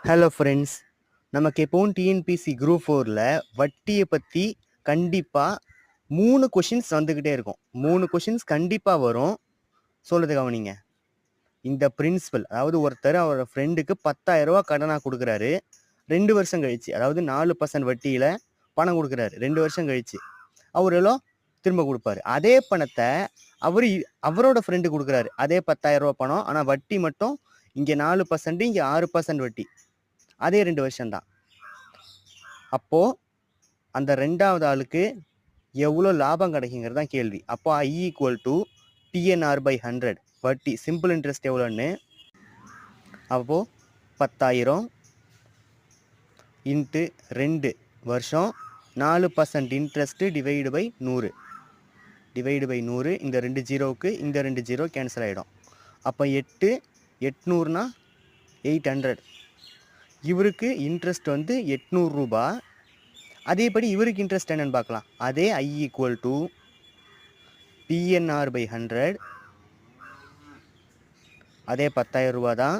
Hello friends, நமக்கு எப்போவும் TNPSC group 4ல வட்டியை பற்றி கண்டிப்பாக 3 கொஷின்ஸ் வந்துக்கிட்டே இருக்கும். 3 கொஷின்ஸ் கண்டிப்பாக வரும். சொல்கிறது கவனிங்க. இந்த பிரின்சிபல், அதாவது ஒருத்தர் அவரோட ஃப்ரெண்டுக்கு 10,000 ரூபா கடனாக கொடுக்குறாரு. 2 வருஷம் கழிச்சு, அதாவது 4% வட்டியில் பணம் கொடுக்குறாரு. 2 வருஷம் கழிச்சு அவர் எவ்வளோ திரும்ப கொடுப்பாரு. அதே பணத்தை அவரோட ஃப்ரெண்டு கொடுக்குறாரு. அதே 10,000 ரூபா பணம், ஆனால் வட்டி மட்டும் இங்கே 4%, இங்கே 6% வட்டி. அதே 2 வருஷம்தான். அப்போது அந்த ரெண்டாவது ஆளுக்கு எவ்வளோ லாபம் கிடைக்குங்கிறது தான் கேள்வி. அப்போ I = PNR/100 வட்டி சிம்பிள் இன்ட்ரெஸ்ட் எவ்வளோன்னு. அப்போது 10,000 இன்ட்டு 2 வருஷம் 4% இன்ட்ரெஸ்ட்டு /100 /100. இந்த 2 ஜீரோவுக்கு இந்த 2 ஜீரோ கேன்சல் ஆகிடும். அப்போ 800னா 800. இவருக்கு இன்ட்ரெஸ்ட் வந்து 800 ரூபா. அதேபடி இவருக்கு இன்ட்ரெஸ்ட் என்னன்னு பார்க்கலாம். அதே I = PNR/100. அதே 10,000 ரூபா தான்,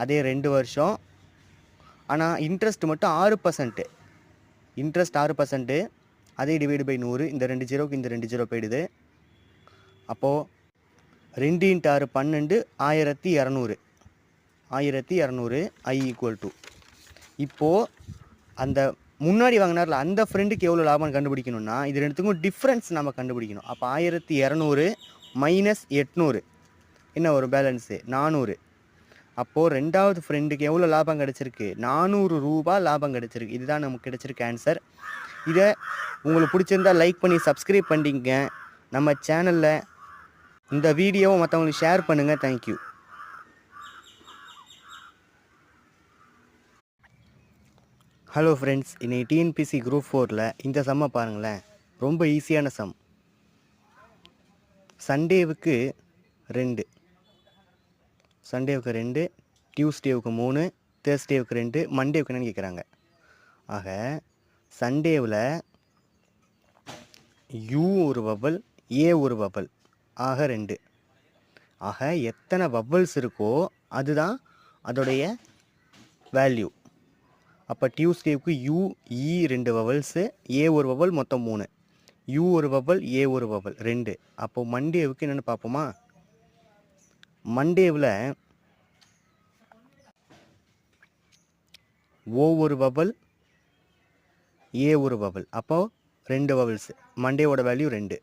அதே 2 வருஷம். ஆனால் இன்ட்ரெஸ்ட் மட்டும் 6%. இன்ட்ரெஸ்ட் 6%. அதே /100. இந்த 2 ஜீரோக்கு இந்த 2 ஜீரோ போயிடுது. அப்போது 2 × 6 12, 1200. 1200 I = இப்போது அந்த முன்னாடி வாங்கினார்ல அந்த ஃப்ரெண்டுக்கு எவ்வளோ லாபம் கண்டுபிடிக்கணும்னா இது ரெண்டுத்துக்கும் டிஃப்ரென்ஸ் நம்ம கண்டுபிடிக்கணும். அப்போ 1200 மைனஸ் 800 என்ன வரும்? பேலன்ஸு 400. அப்போது ரெண்டாவது ஃப்ரெண்டுக்கு எவ்வளோ லாபம் கிடச்சிருக்கு? 400 ரூபா லாபம் கிடச்சிருக்கு. இதுதான் நமக்கு கிடச்சிருக்கு ஆன்சர். இதை உங்களுக்கு பிடிச்சிருந்தா லைக் பண்ணி சப்ஸ்கிரைப் பண்ணிங்க. நம்ம சேனலில் இந்த வீடியோவை மற்றவங்களுக்கு ஷேர் பண்ணுங்கள். தேங்க்யூ. ஹலோ ஃப்ரெண்ட்ஸ், இன்னைக்கு டிஎன்பிசி குரூப் 4ல் இந்த சம்மை பாருங்களேன். ரொம்ப ஈஸியான சம். சண்டேவுக்கு 2, சண்டேவுக்கு 2, டியூஸ்டேவுக்கு 3, தேர்ஸ்டேவுக்கு 2, மண்டேவுக்கு என்னன்னு கேட்குறாங்க. ஆக சண்டேவில் U ஒரு வவல், A ஒரு வவல், ஆக 2. ஆக எத்தனை வவல்ஸ் இருக்கோ அதுதான் அதோடைய வேல்யூ. அப்போ டியூஸ்டேவுக்கு U, E 2 வவல்ஸு, A ஒரு வவல், மொத்தம் 3. U ஒரு வவல், A ஒரு வவல் 2. அப்போது மண்டேவுக்கு என்னென்னு பார்ப்போமா? மண்டேவில் O ஒரு வவல், A ஒரு வவல், அப்போது 2 வவல்ஸு. மண்டேவோட வேல்யூ 2.